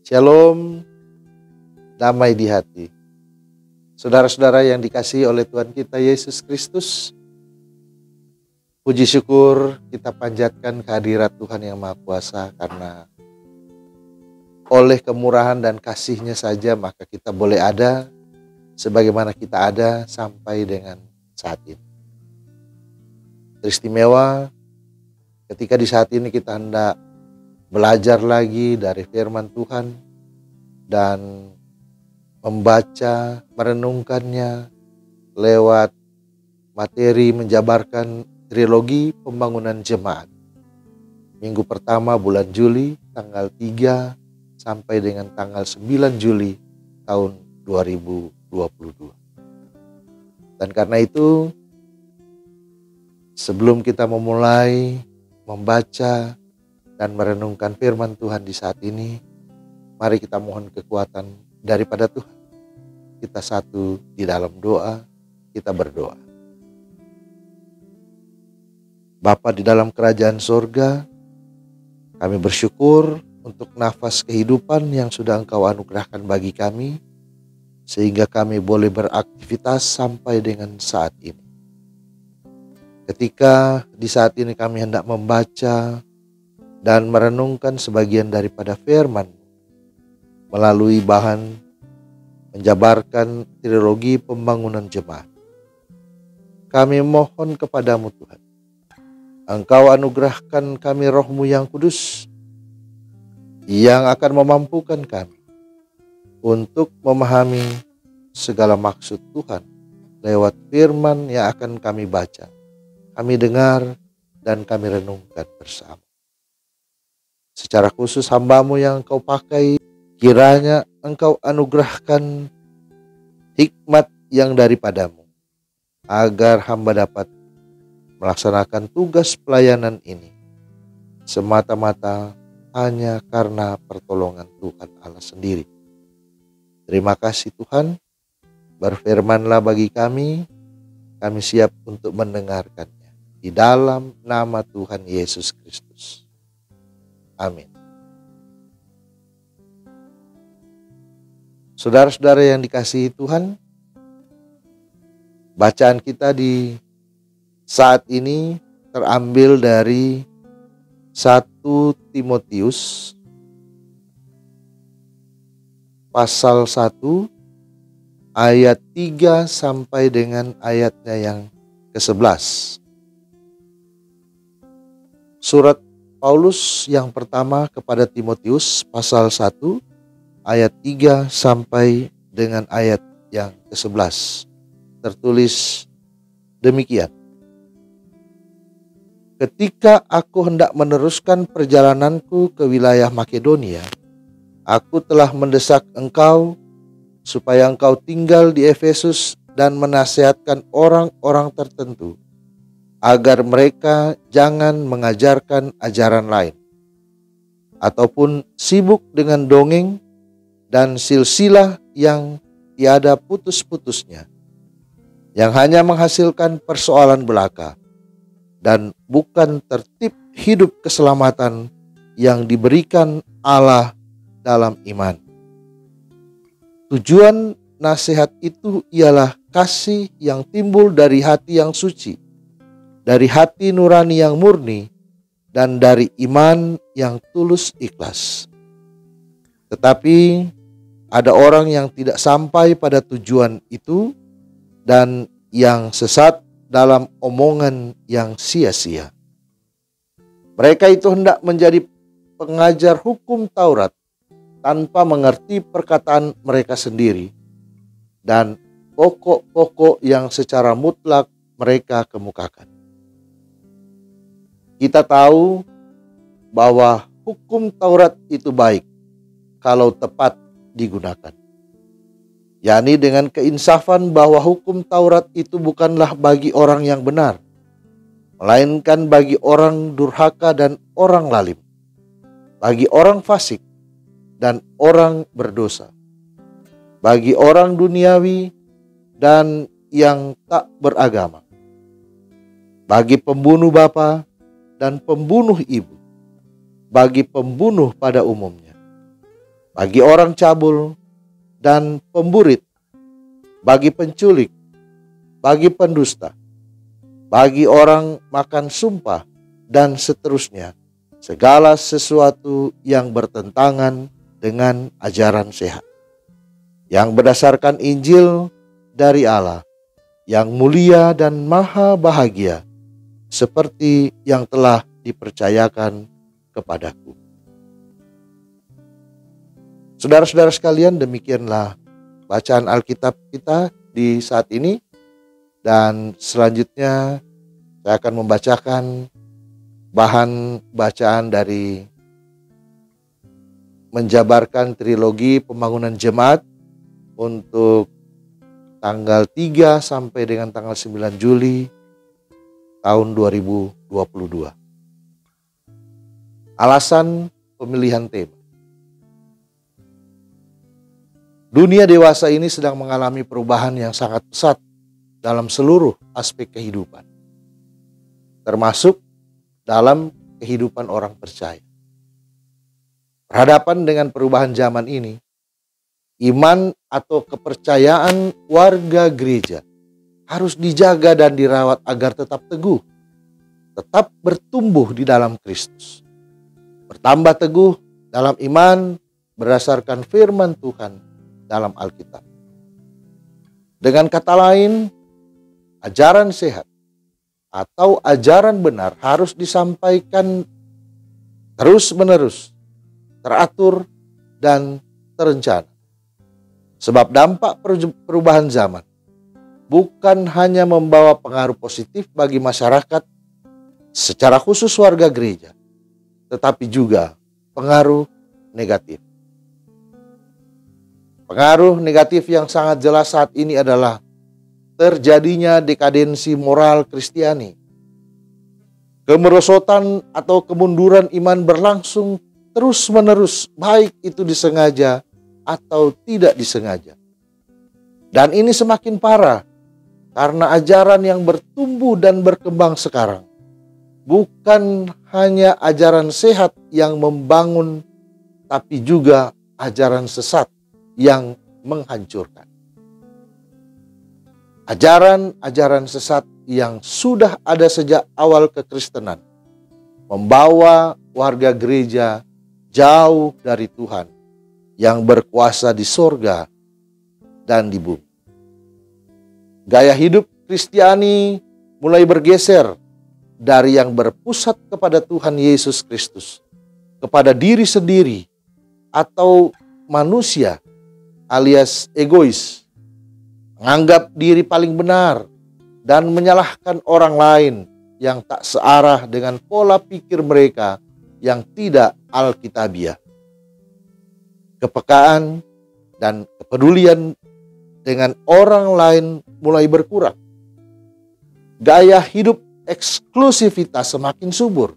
Shalom, damai di hati. Saudara-saudara yang dikasihi oleh Tuhan kita Yesus Kristus, puji syukur kita panjatkan kehadirat Tuhan yang Maha Kuasa, karena oleh kemurahan dan kasih-Nya saja maka kita boleh ada sebagaimana kita ada sampai dengan saat ini. Teristimewa ketika di saat ini kita hendak belajar lagi dari firman Tuhan dan membaca, merenungkannya lewat materi menjabarkan trilogi pembangunan jemaat. Minggu pertama bulan Juli tanggal 3 sampai dengan tanggal 9 Juli tahun 2022. Dan karena itu, sebelum kita memulai membaca dan merenungkan firman Tuhan di saat ini, mari kita mohon kekuatan daripada Tuhan. Kita satu di dalam doa, kita berdoa. Bapa di dalam kerajaan sorga, kami bersyukur untuk nafas kehidupan yang sudah Engkau anugerahkan bagi kami, sehingga kami boleh beraktivitas sampai dengan saat ini. Ketika di saat ini kami hendak membaca dan merenungkan sebagian daripada firman melalui bahan menjabarkan trilogi pembangunan jemaat, kami mohon kepadamu Tuhan, Engkau anugerahkan kami Roh-Mu yang kudus yang akan memampukan kami untuk memahami segala maksud Tuhan lewat firman yang akan kami baca, kami dengar, dan kami renungkan bersama. Secara khusus hamba-Mu yang Engkau pakai, kiranya Engkau anugerahkan hikmat yang daripada-Mu, agar hamba dapat melaksanakan tugas pelayanan ini semata-mata hanya karena pertolongan Tuhan Allah sendiri. Terima kasih Tuhan, berfirmanlah bagi kami siap untuk mendengarkannya. Di dalam nama Tuhan Yesus Kristus. Amin. Saudara-saudara yang dikasihi Tuhan, bacaan kita di saat ini terambil dari 1 Timotius pasal 1 ayat 3 sampai dengan ayatnya yang ke-11. Surat Paulus yang pertama kepada Timotius pasal 1 ayat 3 sampai dengan ayat yang ke-11. Tertulis demikian. Ketika aku hendak meneruskan perjalananku ke wilayah Makedonia, aku telah mendesak engkau supaya engkau tinggal di Efesus dan menasihatkan orang-orang tertentu agar mereka jangan mengajarkan ajaran lain ataupun sibuk dengan dongeng dan silsilah yang tiada putus-putusnya, yang hanya menghasilkan persoalan belaka dan bukan tertib hidup keselamatan yang diberikan Allah dalam iman. Tujuan nasihat itu ialah kasih yang timbul dari hati yang suci, dari hati nurani yang murni, dan dari iman yang tulus ikhlas. Tetapi ada orang yang tidak sampai pada tujuan itu dan yang sesat dalam omongan yang sia-sia. Mereka itu hendak menjadi pengajar hukum Taurat tanpa mengerti perkataan mereka sendiri dan pokok-pokok yang secara mutlak mereka kemukakan. Kita tahu bahwa hukum Taurat itu baik kalau tepat digunakan, yakni dengan keinsafan bahwa hukum Taurat itu bukanlah bagi orang yang benar, melainkan bagi orang durhaka dan orang lalim, bagi orang fasik dan orang berdosa, bagi orang duniawi dan yang tak beragama, bagi pembunuh bapa dan pembunuh ibu, bagi pembunuh pada umumnya, bagi orang cabul dan pemburit, bagi penculik, bagi pendusta, bagi orang makan sumpah, dan seterusnya, segala sesuatu yang bertentangan dengan ajaran sehat, yang berdasarkan Injil dari Allah, yang mulia dan maha bahagia, seperti yang telah dipercayakan kepadaku. Saudara-saudara sekalian, demikianlah bacaan Alkitab kita di saat ini. Dan selanjutnya saya akan membacakan bahan bacaan dari menjabarkan trilogi pembangunan jemaat untuk tanggal 3 sampai dengan tanggal 9 Juli tahun 2022. Alasan pemilihan tema. Dunia dewasa ini sedang mengalami perubahan yang sangat pesat dalam seluruh aspek kehidupan, termasuk dalam kehidupan orang percaya. Berhadapan dengan perubahan zaman ini, iman atau kepercayaan warga gereja harus dijaga dan dirawat agar tetap teguh, tetap bertumbuh di dalam Kristus, bertambah teguh dalam iman berdasarkan firman Tuhan dalam Alkitab. Dengan kata lain, ajaran sehat atau ajaran benar harus disampaikan terus-menerus, teratur dan terencana. Sebab dampak perubahan zaman bukan hanya membawa pengaruh positif bagi masyarakat, secara khusus warga gereja, tetapi juga pengaruh negatif. Pengaruh negatif yang sangat jelas saat ini adalah terjadinya dekadensi moral Kristiani. Kemerosotan atau kemunduran iman berlangsung terus-menerus, baik itu disengaja atau tidak disengaja. Dan ini semakin parah karena ajaran yang bertumbuh dan berkembang sekarang bukan hanya ajaran sehat yang membangun, tapi juga ajaran sesat yang menghancurkan. Ajaran-ajaran sesat yang sudah ada sejak awal kekristenan membawa warga gereja jauh dari Tuhan yang berkuasa di sorga dan di bumi. Gaya hidup Kristiani mulai bergeser dari yang berpusat kepada Tuhan Yesus Kristus, kepada diri sendiri atau manusia alias egois, menganggap diri paling benar dan menyalahkan orang lain yang tak searah dengan pola pikir mereka yang tidak alkitabiah. Kepekaan dan kepedulian dengan orang lain mulai berkurang. Gaya hidup eksklusivitas semakin subur.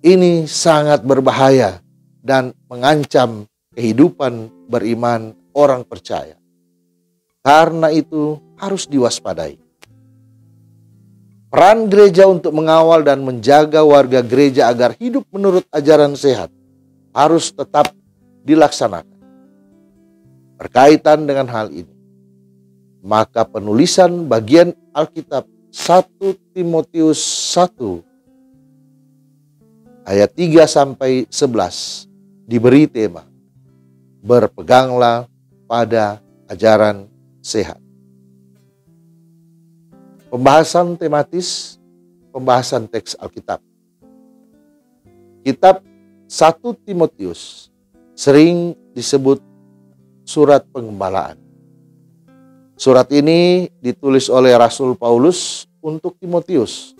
Ini sangat berbahaya dan mengancam kehidupan beriman orang percaya. Karena itu harus diwaspadai. Peran gereja untuk mengawal dan menjaga warga gereja agar hidup menurut ajaran sehat harus tetap dilaksanakan. Berkaitan dengan hal ini, maka penulisan bagian Alkitab 1 Timotius 1 ayat 3 sampai 11 diberi tema berpeganglah pada ajaran sehat. Pembahasan tematis, pembahasan teks Alkitab. Kitab 1 Timotius sering disebut surat pengembalaan. Surat ini ditulis oleh Rasul Paulus untuk Timotius.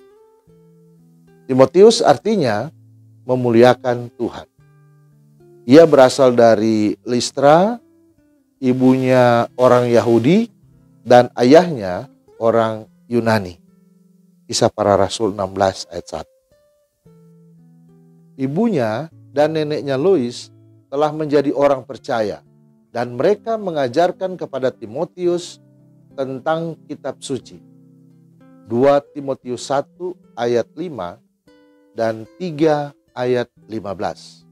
Timotius artinya memuliakan Tuhan. Ia berasal dari Listra, ibunya orang Yahudi dan ayahnya orang Yunani. Kisah Para Rasul 16 ayat 1. Ibunya dan neneknya Lois telah menjadi orang percaya dan mereka mengajarkan kepada Timotius tentang kitab suci. 2 Timotius 1 ayat 5 dan 3 ayat 15.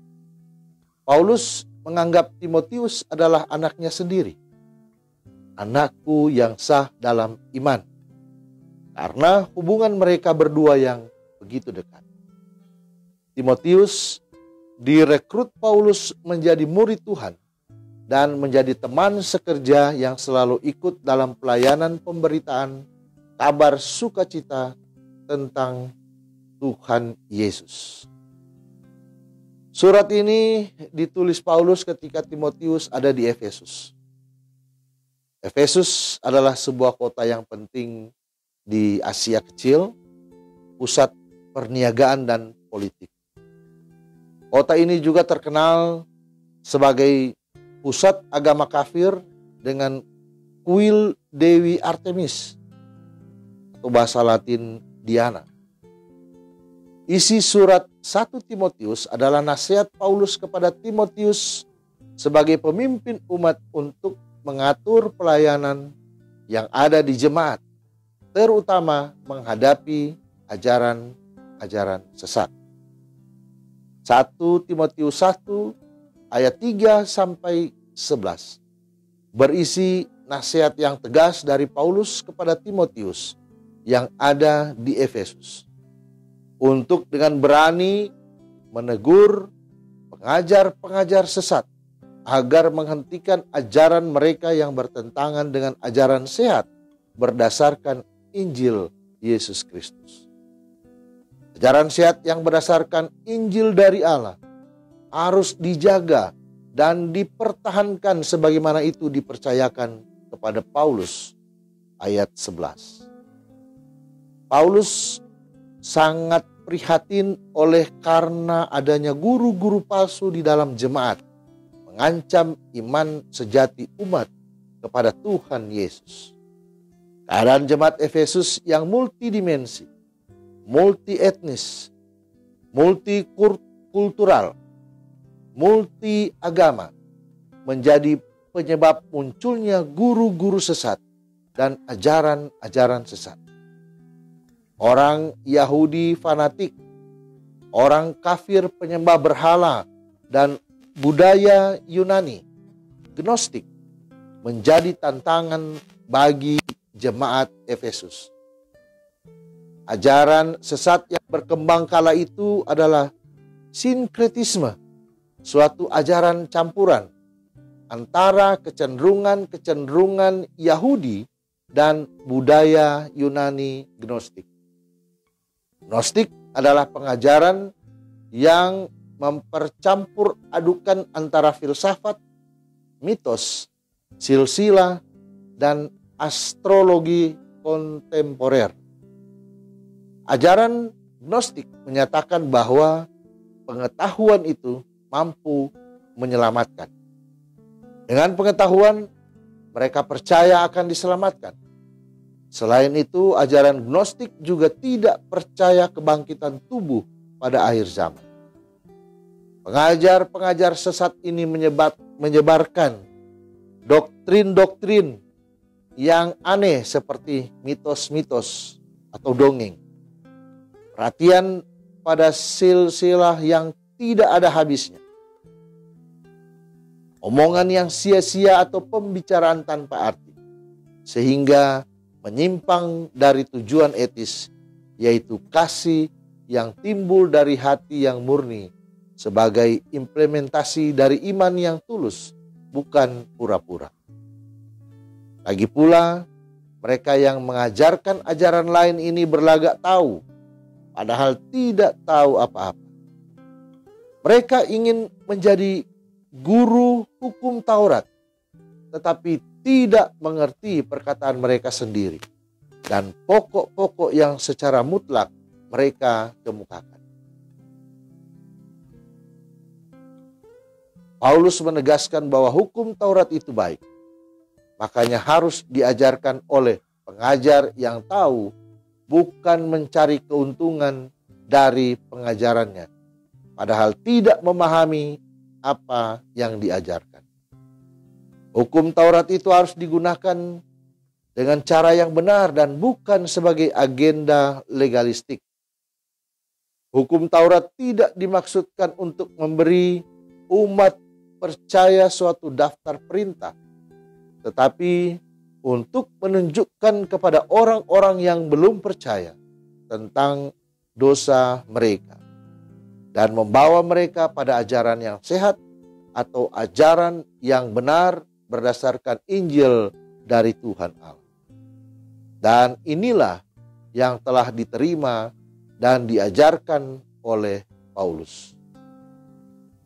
Paulus menganggap Timotius adalah anaknya sendiri, anakku yang sah dalam iman, karena hubungan mereka berdua yang begitu dekat. Timotius direkrut Paulus menjadi murid Tuhan dan menjadi teman sekerja yang selalu ikut dalam pelayanan pemberitaan kabar sukacita tentang Tuhan Yesus. Surat ini ditulis Paulus ketika Timotius ada di Efesus. Efesus adalah sebuah kota yang penting di Asia Kecil, pusat perniagaan dan politik. Kota ini juga terkenal sebagai pusat agama kafir dengan kuil Dewi Artemis atau bahasa Latin Diana. Isi surat 1 Timotius adalah nasihat Paulus kepada Timotius sebagai pemimpin umat untuk mengatur pelayanan yang ada di jemaat, terutama menghadapi ajaran-ajaran sesat. 1 Timotius 1 ayat 3 sampai 11 berisi nasihat yang tegas dari Paulus kepada Timotius yang ada di Efesus untuk dengan berani menegur pengajar-pengajar sesat agar menghentikan ajaran mereka yang bertentangan dengan ajaran sehat berdasarkan Injil Yesus Kristus. Ajaran sehat yang berdasarkan Injil dari Allah harus dijaga dan dipertahankan sebagaimana itu dipercayakan kepada Paulus. Ayat 11. Paulus sangat prihatin oleh karena adanya guru-guru palsu di dalam jemaat mengancam iman sejati umat kepada Tuhan Yesus. Keadaan jemaat Efesus yang multidimensi, multi etnis, multikultural, multi agama menjadi penyebab munculnya guru-guru sesat dan ajaran-ajaran sesat. Orang Yahudi fanatik, orang kafir penyembah berhala, dan budaya Yunani, Gnostik, menjadi tantangan bagi jemaat Efesus. Ajaran sesat yang berkembang kala itu adalah sinkretisme, suatu ajaran campuran antara kecenderungan Yahudi dan budaya Yunani Gnostik. Gnostik adalah pengajaran yang mempercampur adukan antara filsafat, mitos, silsilah, dan astrologi kontemporer. Ajaran Gnostik menyatakan bahwa pengetahuan itu mampu menyelamatkan. Dengan pengetahuan, mereka percaya akan diselamatkan. Selain itu, ajaran Gnostik juga tidak percaya kebangkitan tubuh pada akhir zaman. Pengajar-pengajar sesat ini menyebarkan doktrin-doktrin yang aneh seperti mitos-mitos atau dongeng. Perhatian pada silsilah yang tidak ada habisnya. Omongan yang sia-sia atau pembicaraan tanpa arti. Sehingga menyimpang dari tujuan etis, yaitu kasih yang timbul dari hati yang murni sebagai implementasi dari iman yang tulus, bukan pura-pura. Lagi pula, mereka yang mengajarkan ajaran lain ini berlagak tahu, padahal tidak tahu apa-apa. Mereka ingin menjadi guru hukum Taurat, tetapi tidak mengerti perkataan mereka sendiri dan pokok-pokok yang secara mutlak mereka kemukakan. Paulus menegaskan bahwa hukum Taurat itu baik, makanya harus diajarkan oleh pengajar yang tahu, bukan mencari keuntungan dari pengajarannya, padahal tidak memahami apa yang diajarkan. Hukum Taurat itu harus digunakan dengan cara yang benar dan bukan sebagai agenda legalistik. Hukum Taurat tidak dimaksudkan untuk memberi umat percaya suatu daftar perintah, tetapi untuk menunjukkan kepada orang-orang yang belum percaya tentang dosa mereka dan membawa mereka pada ajaran yang sehat atau ajaran yang benar berdasarkan Injil dari Tuhan Allah. Dan inilah yang telah diterima dan diajarkan oleh Paulus.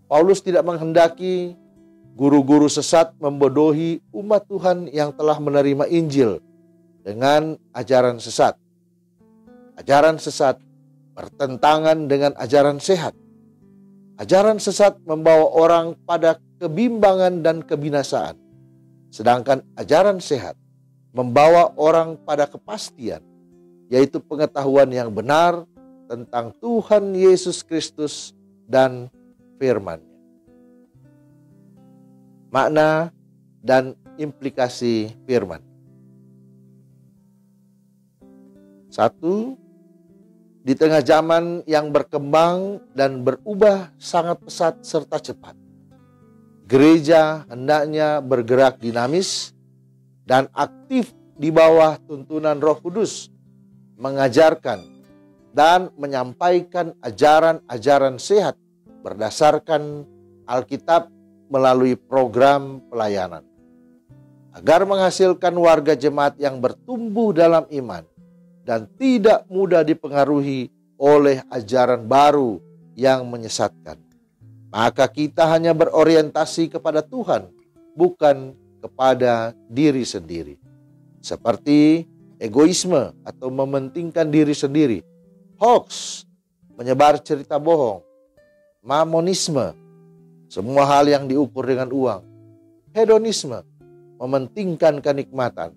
Paulus tidak menghendaki guru-guru sesat membodohi umat Tuhan yang telah menerima Injil dengan ajaran sesat. Ajaran sesat bertentangan dengan ajaran sehat. Ajaran sesat membawa orang pada kebimbangan dan kebinasaan. Sedangkan ajaran sehat membawa orang pada kepastian, yaitu pengetahuan yang benar tentang Tuhan Yesus Kristus dan firman-Nya. Makna dan implikasi firman. 1. Di tengah zaman yang berkembang dan berubah sangat pesat serta cepat, gereja hendaknya bergerak dinamis dan aktif di bawah tuntunan Roh Kudus, mengajarkan dan menyampaikan ajaran-ajaran sehat berdasarkan Alkitab melalui program pelayanan, agar menghasilkan warga jemaat yang bertumbuh dalam iman dan tidak mudah dipengaruhi oleh ajaran baru yang menyesatkan. Maka kita hanya berorientasi kepada Tuhan, bukan kepada diri sendiri. Seperti egoisme atau mementingkan diri sendiri, hoax, menyebar cerita bohong, mamonisme, semua hal yang diukur dengan uang, hedonisme, mementingkan kenikmatan,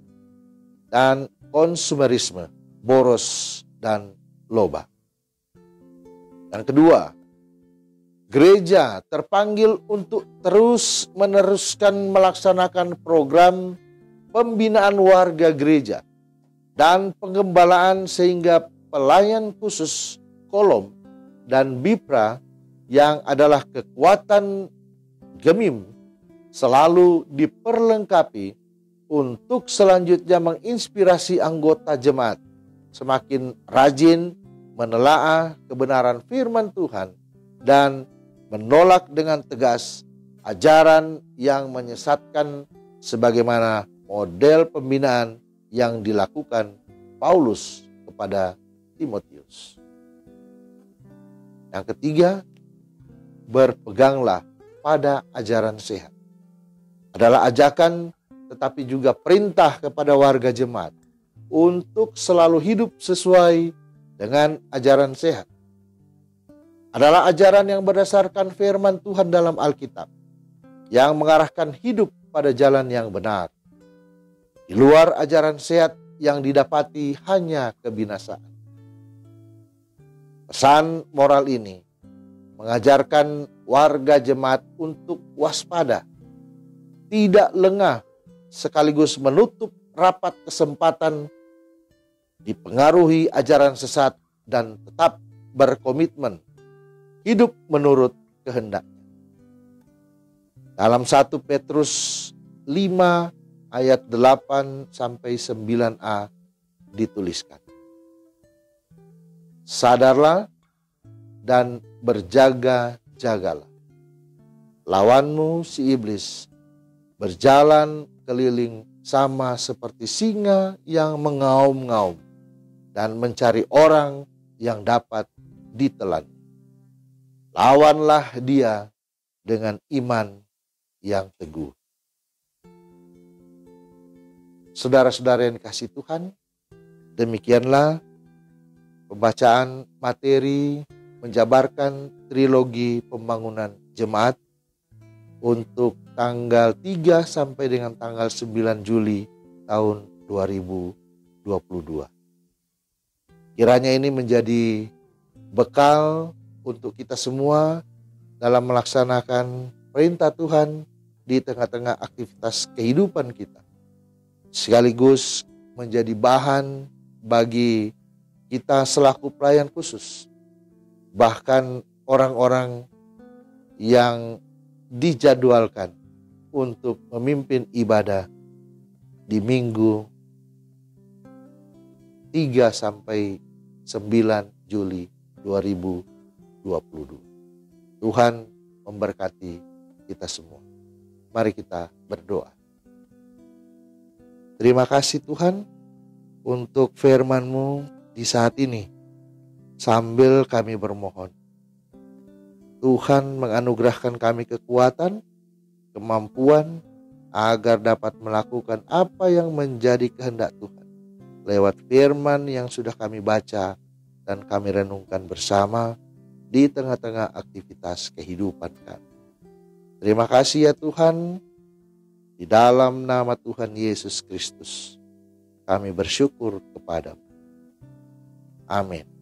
dan konsumerisme, boros dan loba. Yang kedua, gereja terpanggil untuk terus meneruskan melaksanakan program pembinaan warga gereja dan pengembalaan sehingga pelayan khusus kolom dan bipra yang adalah kekuatan gemim selalu diperlengkapi untuk selanjutnya menginspirasi anggota jemaat semakin rajin menelaah kebenaran firman Tuhan dan menolak dengan tegas ajaran yang menyesatkan sebagaimana model pembinaan yang dilakukan Paulus kepada Timotius. Yang ketiga, berpeganglah pada ajaran sehat. Adalah ajakan tetapi juga perintah kepada warga jemaat untuk selalu hidup sesuai dengan ajaran sehat. Adalah ajaran yang berdasarkan firman Tuhan dalam Alkitab, yang mengarahkan hidup pada jalan yang benar. Di luar ajaran sehat yang didapati hanya kebinasaan. Pesan moral ini mengajarkan warga jemaat untuk waspada, tidak lengah, sekaligus menutup rapat kesempatan dipengaruhi ajaran sesat dan tetap berkomitmen hidup menurut kehendaknya. Dalam 1 Petrus 5 ayat 8 sampai 9a dituliskan. Sadarlah dan berjaga-jagalah. Lawanmu si iblis berjalan keliling sama seperti singa yang mengaum-ngaum dan mencari orang yang dapat ditelan. Lawanlah dia dengan iman yang teguh. Saudara-saudara yang dikasihi Tuhan, demikianlah pembacaan materi menjabarkan trilogi pembangunan jemaat untuk tanggal 3 sampai dengan tanggal 9 Juli tahun 2022. Kiranya ini menjadi bekal untuk kita semua dalam melaksanakan perintah Tuhan di tengah-tengah aktivitas kehidupan kita. Sekaligus menjadi bahan bagi kita selaku pelayan khusus. Bahkan orang-orang yang dijadwalkan untuk memimpin ibadah di minggu 3 sampai 9 Juli 2022. Tuhan memberkati kita semua. Mari kita berdoa. Terima kasih Tuhan untuk firman-Mu di saat ini. Sambil kami bermohon, Tuhan menganugerahkan kami kekuatan, kemampuan, agar dapat melakukan apa yang menjadi kehendak Tuhan. Lewat firman yang sudah kami baca dan kami renungkan bersama di tengah-tengah aktivitas kehidupan kami. Terima kasih ya Tuhan. Di dalam nama Tuhan Yesus Kristus, kami bersyukur kepadamu. Amin.